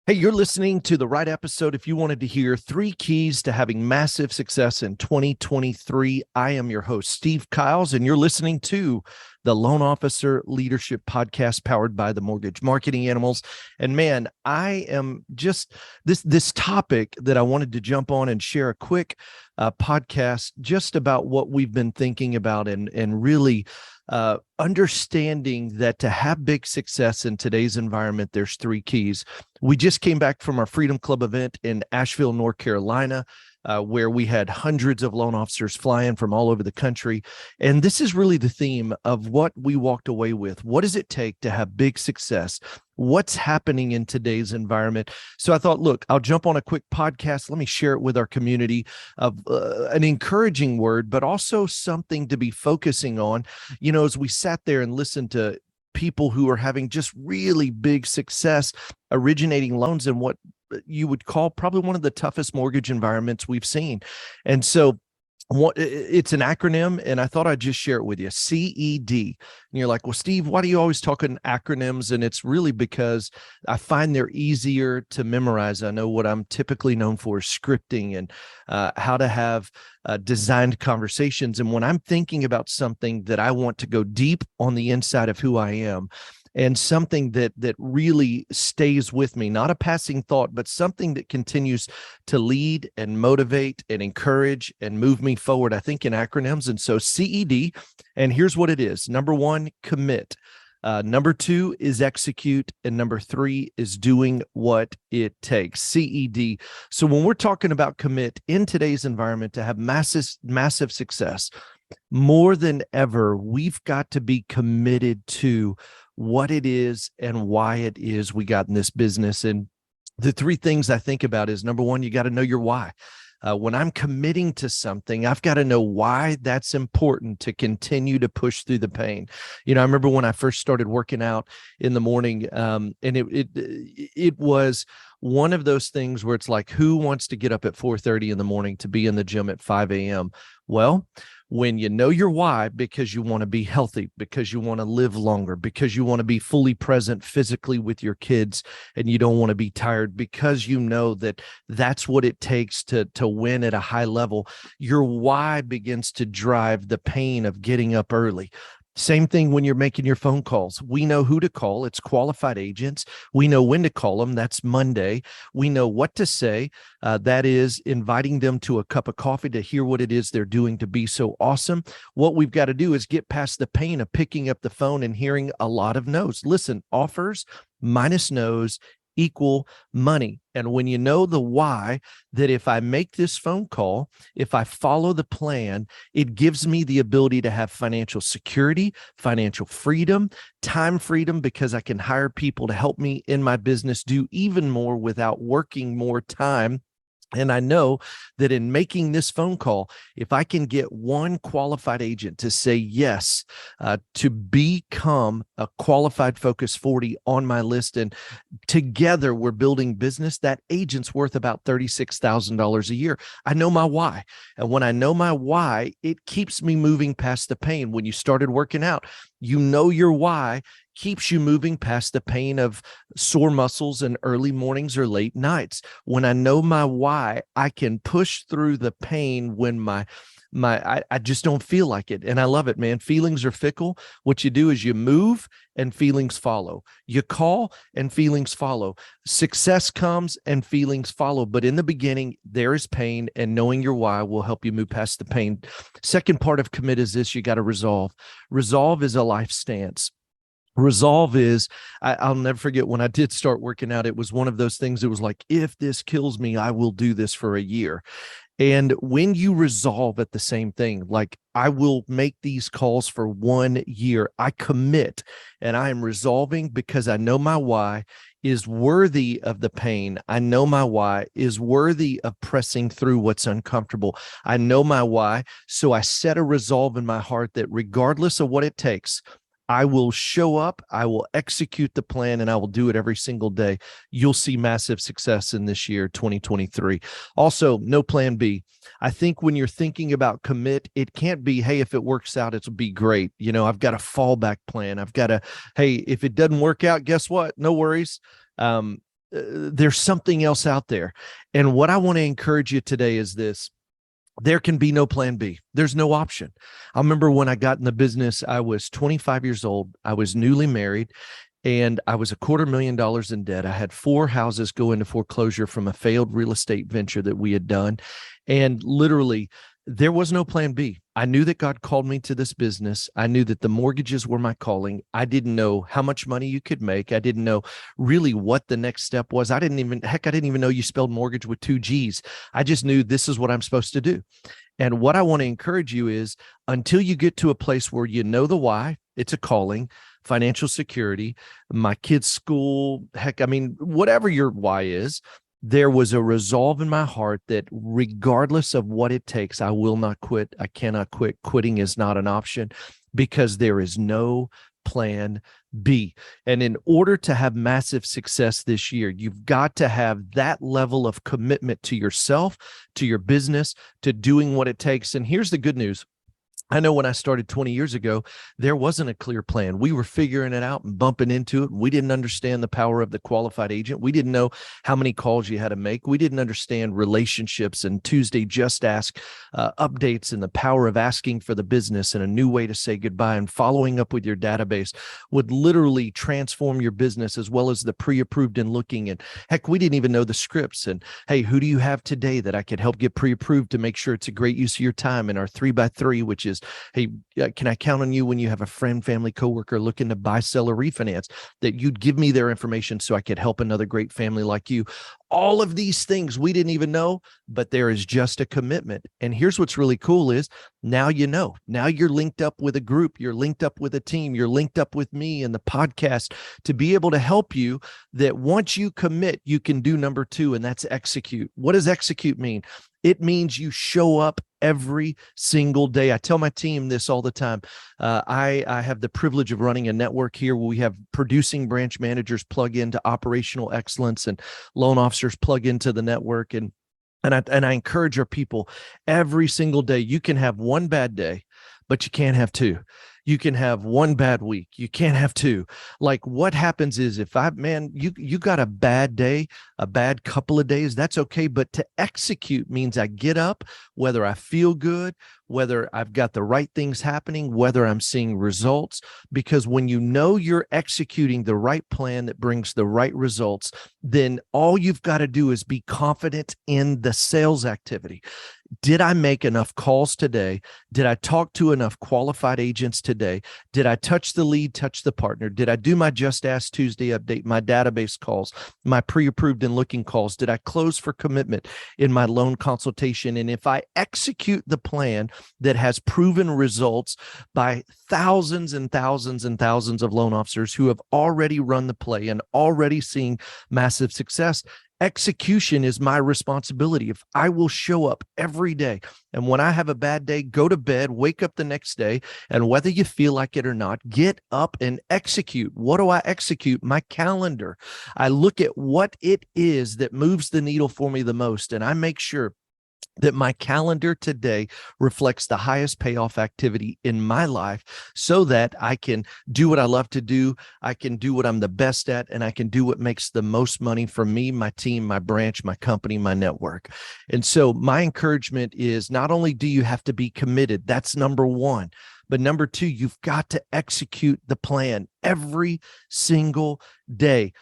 Hey, you're listening to the right episode. If you wanted to hear 3 keys to having massive success in 2023, I am your host, Steve Kiles, and you're listening to the Loan Officer Leadership Podcast powered by the Mortgage Marketing Animals. And man, I am just this topic that I wanted to jump on and share a quick podcast just about what we've been thinking about and really understanding that to have big success in today's environment, there's 3 keys. We just came back from our Freedom Club event in Asheville, North Carolina, where we had hundreds of loan officers flying from all over the country. And this is really the theme of what we walked away with. What does it take to have big success? What's happening in today's environment? So I thought, look, I'll jump on a quick podcast. Let me share it with our community of an encouraging word, but also something to be focusing on. You know, as we sat there and listened to people who are having just really big success originating loans in what you would call probably one of the toughest mortgage environments we've seen. And so it's an acronym, and I thought I'd just share it with you. CED. And you're like, well, Steve, why do you always talk in acronyms? And it's really because I find they're easier to memorize. I know what I'm typically known for is scripting and how to have designed conversations. And when I'm thinking about something that I want to go deep on the inside of who I am, and something that really stays with me, not a passing thought, but something that continues to lead and motivate and encourage and move me forward, I think in acronyms. And so CED, and here's what it is. Number 1, commit. Number 2 is execute. And number 3 is doing what it takes, CED. So when we're talking about commit in today's environment to have massive success, more than ever, we've got to be committed to what it is and why it is we got in this business. And the 3 things I think about is, number 1, you got to know your why. When I'm committing to something, I've got to know why that's important to continue to push through the pain. You know, I remember when I first started working out in the morning, and it was one of those things where it's like, who wants to get up at 4:30 in the morning to be in the gym at 5 a.m.? Well, when you know your why, because you want to be healthy, because you want to live longer, because you want to be fully present physically with your kids, and you don't want to be tired, because you know that that's what it takes to win at a high level, your why begins to drive the pain of getting up early. Same thing when you're making your phone calls. We know who to call. It's qualified agents. We know when to call them. That's Monday. We know what to say. That is inviting them to a cup of coffee to hear what it is they're doing to be so awesome. What we've got to do is get past the pain of picking up the phone and hearing a lot of no's. Listen, offers minus no's equal money. And when you know the why, that if I make this phone call, if I follow the plan, it gives me the ability to have financial security, financial freedom, time freedom, because I can hire people to help me in my business do even more without working more time. And I know that in making this phone call, if I can get one qualified agent to say yes, to become a qualified Focus 40 on my list, and together we're building business, that agent's worth about $36,000 a year. I know my why. And when I know my why, it keeps me moving past the pain. When you started working out, you know your why keeps you moving past the pain of sore muscles and early mornings or late nights. When I know my why, I can push through the pain when I just don't feel like it. And I love it, man. Feelings are fickle. What you do is you move and feelings follow. You call and feelings follow. Success comes and feelings follow. But in the beginning, there is pain, and knowing your why will help you move past the pain. Second part of commit is this: you got to resolve. Resolve is a life stance. Resolve is, I'll never forget when I did start working out, it was one of those things that was like, if this kills me, I will do this for a year. And when you resolve at the same thing, like, I will make these calls for 1 year, I commit, and I am resolving because I know my why is worthy of the pain. I know my why is worthy of pressing through what's uncomfortable. I know my why. So I set a resolve in my heart that regardless of what it takes, I will show up, I will execute the plan, and I will do it every single day. You'll see massive success in this year, 2023. Also, no plan B. I think when you're thinking about commit, it can't be, hey, if it works out, it'll be great. You know, I've got a fallback plan. I've got a, hey, if it doesn't work out, guess what? No worries. there's something else out there. And what I want to encourage you today is this. There can be no plan B. There's no option. I remember when I got in the business, I was 25 years old. I was newly married and I was $250,000 in debt. I had 4 houses go into foreclosure from a failed real estate venture that we had done. And literally, there was no plan B. I knew that God called me to this business. I knew that the mortgages were my calling. I didn't know how much money you could make. I didn't know really what the next step was. I didn't even know you spelled mortgage with 2 G's. I just knew this is what I'm supposed to do. And what I want to encourage you is until you get to a place where you know the why, it's a calling, financial security, my kids' school, whatever your why is, there was a resolve in my heart that regardless of what it takes, I will not quit. I cannot quit. Quitting is not an option because there is no plan B. And in order to have massive success this year, you've got to have that level of commitment to yourself, to your business, to doing what it takes. And here's the good news. I know when I started 20 years ago, there wasn't a clear plan. We were figuring it out and bumping into it. We didn't understand the power of the qualified agent. We didn't know how many calls you had to make. We didn't understand relationships and Tuesday Just Ask updates and the power of asking for the business and a new way to say goodbye and following up with your database would literally transform your business as well as the pre-approved and looking. And heck, we didn't even know the scripts. And hey, who do you have today that I could help get pre-approved to make sure it's a great use of your time in our 3x3, which is, hey, can I count on you when you have a friend, family, coworker looking to buy, sell, or refinance, that you'd give me their information so I could help another great family like you. All of these things we didn't even know, but there is just a commitment. And here's what's really cool is now you know. Now you're linked up with a group. You're linked up with a team. You're linked up with me and the podcast to be able to help you that once you commit, you can do number 2, and that's execute. What does execute mean? It means you show up every single day. I tell my team this all the time. I have the privilege of running a network here where we have producing branch managers plug into operational excellence and loan officers plug into the network. And I encourage our people every single day. You can have one bad day, but you can't have 2. You can have one bad week. You can't have 2. Like what happens is if you got a bad day, a bad couple of days, that's okay. But to execute means I get up, whether I feel good, whether I've got the right things happening, whether I'm seeing results, because when you know you're executing the right plan that brings the right results, then all you've got to do is be confident in the sales activity. Did I make enough calls today? Did I talk to enough qualified agents today? Did I touch the lead, touch the partner? Did I do my Just Ask Tuesday update, my database calls, my pre-approved and looking calls? Did I close for commitment in my loan consultation? And if I execute the plan that has proven results by thousands and thousands and thousands of loan officers who have already run the play and already seen massive success, execution is my responsibility. If I will show up every day, and when I have a bad day, go to bed, wake up the next day, and whether you feel like it or not, get up and execute. What do I execute? My calendar. I look at what it is that moves the needle for me the most, and I make sure that my calendar today reflects the highest payoff activity in my life so that I can do what I love to do. I can do what I'm the best at, and I can do what makes the most money for me, my team, my branch, my company, my network. And so my encouragement is not only do you have to be committed, that's number 1, but number 2, you've got to execute the plan every single day,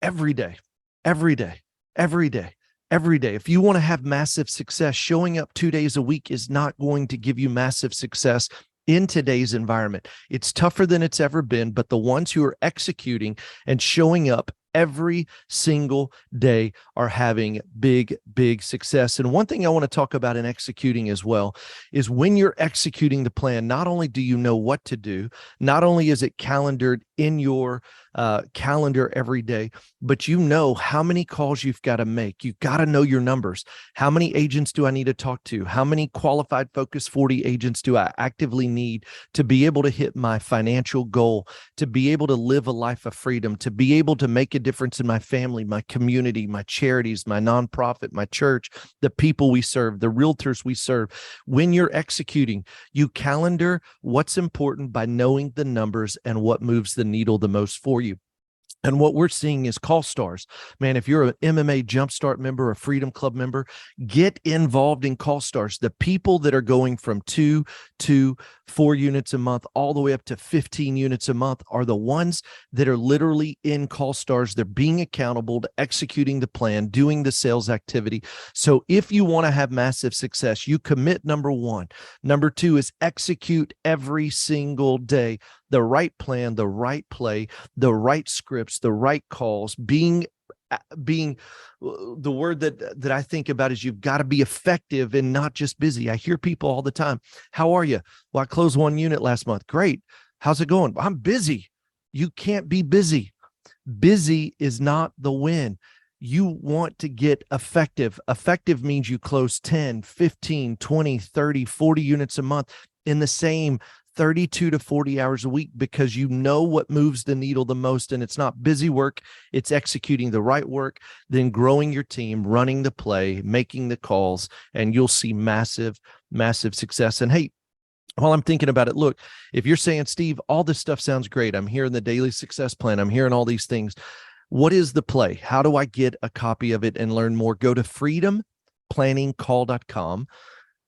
every day, every day, every day. Every day. If you want to have massive success, showing up 2 days a week is not going to give you massive success in today's environment. It's tougher than it's ever been, but the ones who are executing and showing up every single day are having big, big success. And one thing I want to talk about in executing as well is when you're executing the plan, not only do you know what to do, not only is it calendared in your calendar every day, but you know how many calls you've got to make. You've got to know your numbers. How many agents do I need to talk to? How many qualified Focus 40 agents do I actively need to be able to hit my financial goal, to be able to live a life of freedom, to be able to make a difference in my family, my community, my charities, my nonprofit, my church, the people we serve, the realtors we serve. When you're executing, you calendar what's important by knowing the numbers and what moves the needle the most for you. And what we're seeing is call stars. Man, if you're an MMA Jumpstart member, a Freedom Club member, get involved in call stars. The people that are going from 2 to 4 units a month, all the way up to 15 units a month, are the ones that are literally in call stars. They're being accountable to executing the plan, doing the sales activity. So if you want to have massive success, you commit, number one. Number two is execute every single day. The right plan, the right play, the right scripts, the right calls, being the word that I think about is you've got to be effective and not just busy. I hear people all the time. How are you? Well, I closed 1 unit last month. Great. How's it going? I'm busy. You can't be busy. Busy is not the win. You want to get effective. Effective means you close 10, 15, 20, 30, 40 units a month in the same 32 to 40 hours a week, because you know what moves the needle the most. And it's not busy work. It's executing the right work, then growing your team, running the play, making the calls, and you'll see massive, massive success. And hey, while I'm thinking about it, look, if you're saying, Steve, all this stuff sounds great. I'm hearing the daily success plan. I'm hearing all these things. What is the play? How do I get a copy of it and learn more? Go to freedomplanningcall.com.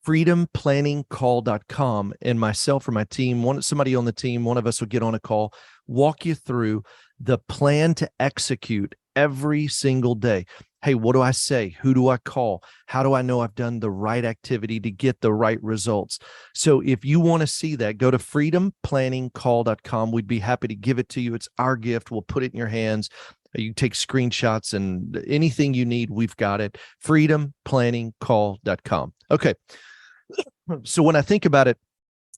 freedomplanningcall.com, and myself or my team, somebody on the team, one of us will get on a call, walk you through the plan to execute every single day. Hey, what do I say? Who do I call? How do I know I've done the right activity to get the right results? So if you want to see that, go to freedomplanningcall.com. We'd be happy to give it to you. It's our gift. We'll put it in your hands. You take screenshots and anything you need, we've got it. freedomplanningcall.com. Okay. So when I think about it,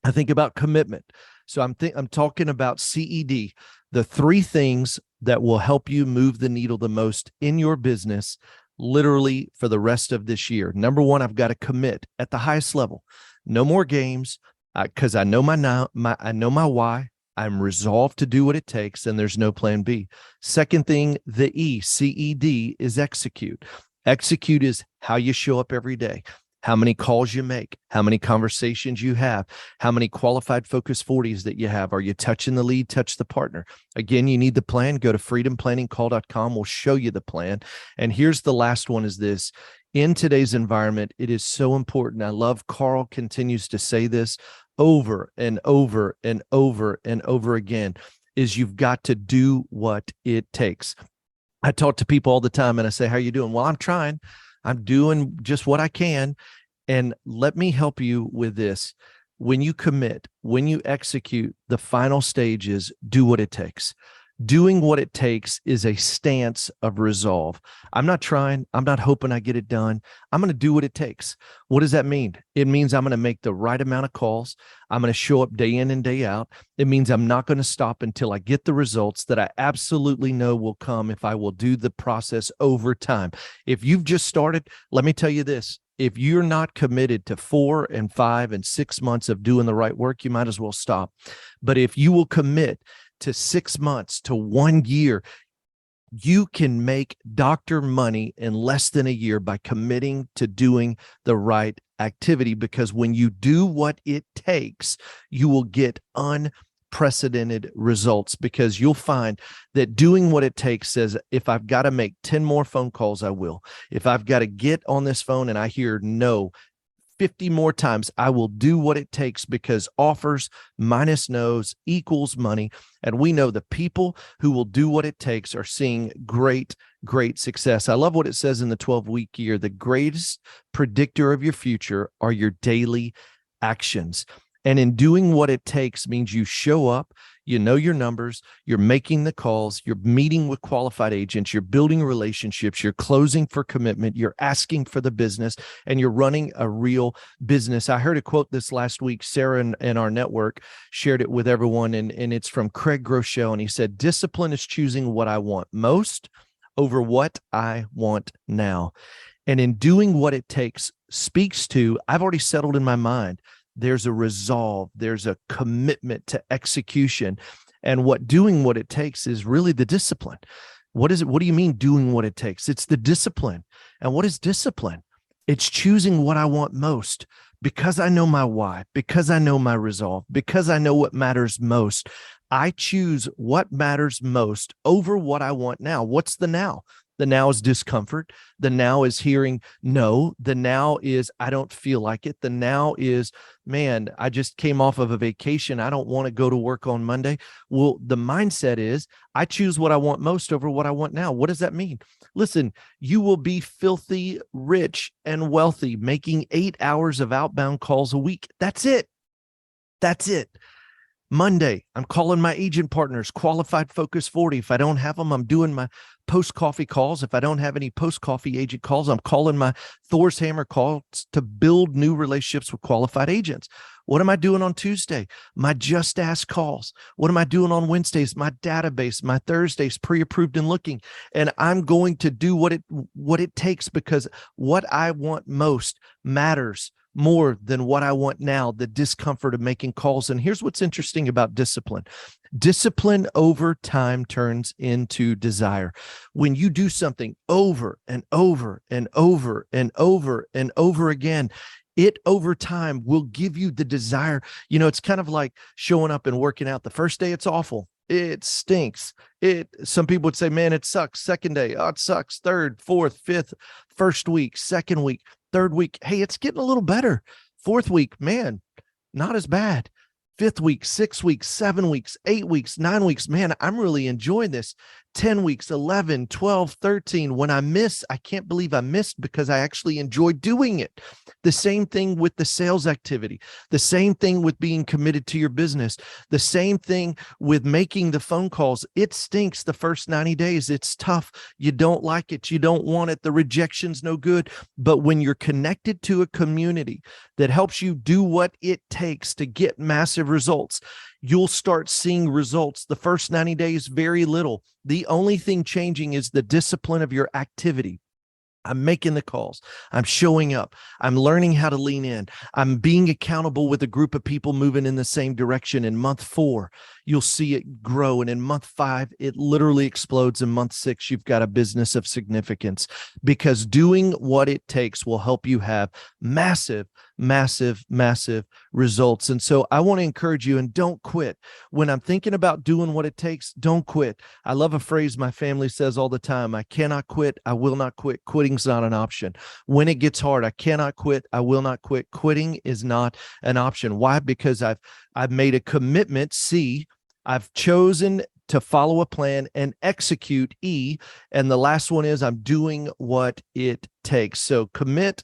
I think about commitment. So I'm talking about CED, the 3 things that will help you move the needle the most in your business, literally for the rest of this year. Number 1, I've got to commit at the highest level. No more games, because I know I know my why. I'm resolved to do what it takes, and there's no plan B. Second thing, the CED, is execute. Execute is how you show up every day, how many calls you make, how many conversations you have, how many qualified focus 40s that you have. Are you touching the lead, touch the partner? Again, you need the plan. Go to freedomplanningcall.com. We'll show you the plan. And here's the last one, is this. In today's environment, it is so important. I love Carl continues to say this over and over and over and over again, is you've got to do what it takes. I talk to people all the time and I say, how are you doing? Well, I'm trying. I'm doing just what I can. And let me help you with this. When you commit, when you execute, the final stage is do what it takes. Doing what it takes is a stance of resolve. I'm not trying. I'm not hoping I get it done. I'm going to do what it takes. What does that mean? It means I'm going to make the right amount of calls. I'm going to show up day in and day out. It means I'm not going to stop until I get the results that I absolutely know will come if I will do the process over time. If you've just started, let me tell you this. If you're not committed to 4 and 5 and 6 months of doing the right work, you might as well stop. But if you will commit to 6 months to 1 year, you can make doctor money in less than a year by committing to doing the right activity. Because when you do what it takes, you will get unprecedented results, because you'll find that doing what it takes says, if I've got to make 10 more phone calls, I will. If I've got to get on this phone and I hear no 50 more times, I will do what it takes, because offers minus no's equals money. And we know the people who will do what it takes are seeing great, great success. I love what it says in the 12-week year. The greatest predictor of your future are your daily actions. And in doing what it takes means you show up, you know your numbers, you're making the calls, you're meeting with qualified agents, you're building relationships, you're closing for commitment, you're asking for the business, and you're running a real business. I heard a quote this last week. Sarah in our network shared it with everyone, and it's from Craig Groeschel, and he said, discipline is choosing what I want most over what I want now. And in doing what it takes speaks to, I've already settled in my mind, there's a resolve, there's a commitment to execution. And what doing what it takes is really the discipline. What is it? What do you mean doing what it takes? It's the discipline. And what is discipline? It's choosing what I want most, because I know my why, because I know my resolve, because I know what matters most. I choose what matters most over what I want now. What's the now? The now is discomfort. The now is hearing no. The now is I don't feel like it. The now is, man, I just came off of a vacation. I don't want to go to work on Monday. Well, the mindset is I choose what I want most over what I want now. What does that mean? Listen, you will be filthy rich and wealthy, making 8 hours of outbound calls a week. That's it. That's it. Monday, I'm calling my agent partners, qualified focus 40. If I don't have them, I'm doing my post-coffee calls. If I don't have any post-coffee agent calls, I'm calling my Thor's Hammer calls to build new relationships with qualified agents. What am I doing on Tuesday? My Just Ask calls. What am I doing on Wednesdays? My database. My Thursdays, pre-approved and looking. And I'm going to do what it takes, because what I want most matters more than what I want now, the discomfort of making calls. And here's what's interesting about discipline. Discipline over time turns into desire. When you do something over and over and over and over and over again, it over time will give you the desire. You know, it's kind of like showing up and working out. The first day, it's awful. It stinks. Some people would say, man, it sucks. Second day, oh, it sucks. Third, fourth, fifth, first week, second week, third week. Hey, it's getting a little better. Fourth week, man, not as bad. Fifth week, 6 weeks, 7 weeks, 8 weeks, 9 weeks. Man, I'm really enjoying this. 10 weeks, 11, 12, 13. When I miss, I can't believe I missed, because I actually enjoy doing it. The same thing with the sales activity. The same thing with being committed to your business. The same thing with making the phone calls. It stinks the first 90 days. It's tough. You don't like it. You don't want it. The rejection's no good. But when you're connected to a community that helps you do what it takes to get massive results, you'll start seeing results. The first 90 days, very little. The only thing changing is the discipline of your activity. I'm making the calls. I'm showing up. I'm learning how to lean in. I'm being accountable with a group of people moving in the same direction. In month 4, you'll see it grow. And in month 5, it literally explodes. In month 6, you've got a business of significance, because doing what it takes will help you have massive, massive, massive results. And so I want to encourage you, and don't quit. When I'm thinking about doing what it takes, don't quit. I love a phrase my family says all the time. I cannot quit. I will not quit. Quitting's not an option. When it gets hard, I cannot quit. I will not quit. Quitting is not an option. Why? Because I've made a commitment. C, I've chosen to follow a plan and execute. E, and the last one is I'm doing what it takes. So commit,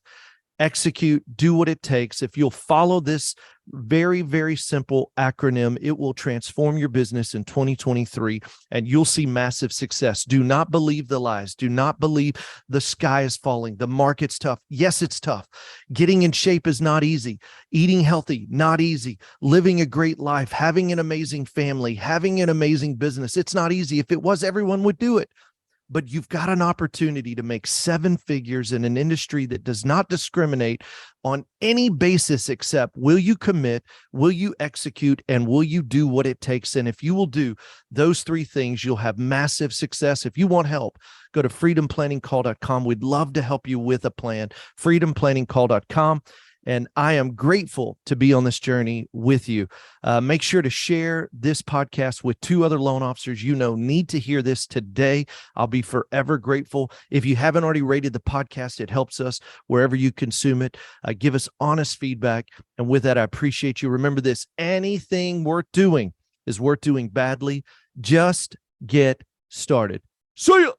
execute, do what it takes. If you'll follow this very, very simple acronym, it will transform your business in 2023, and you'll see massive success. Do not believe the lies. Do not believe the sky is falling. The market's tough. Yes, it's tough. Getting in shape is not easy. Eating healthy, not easy. Living a great life, having an amazing family, having an amazing business. It's not easy. If it was, everyone would do it. But you've got an opportunity to make 7 figures in an industry that does not discriminate on any basis except will you commit, will you execute, and will you do what it takes? And if you will do those 3 things, you'll have massive success. If you want help, go to freedomplanningcall.com. We'd love to help you with a plan. freedomplanningcall.com. And I am grateful to be on this journey with you. Make sure to share this podcast with 2 other loan officers you know need to hear this today. I'll be forever grateful. If you haven't already rated the podcast, it helps us wherever you consume it. Give us honest feedback. And with that, I appreciate you. Remember this, anything worth doing is worth doing badly. Just get started. See ya.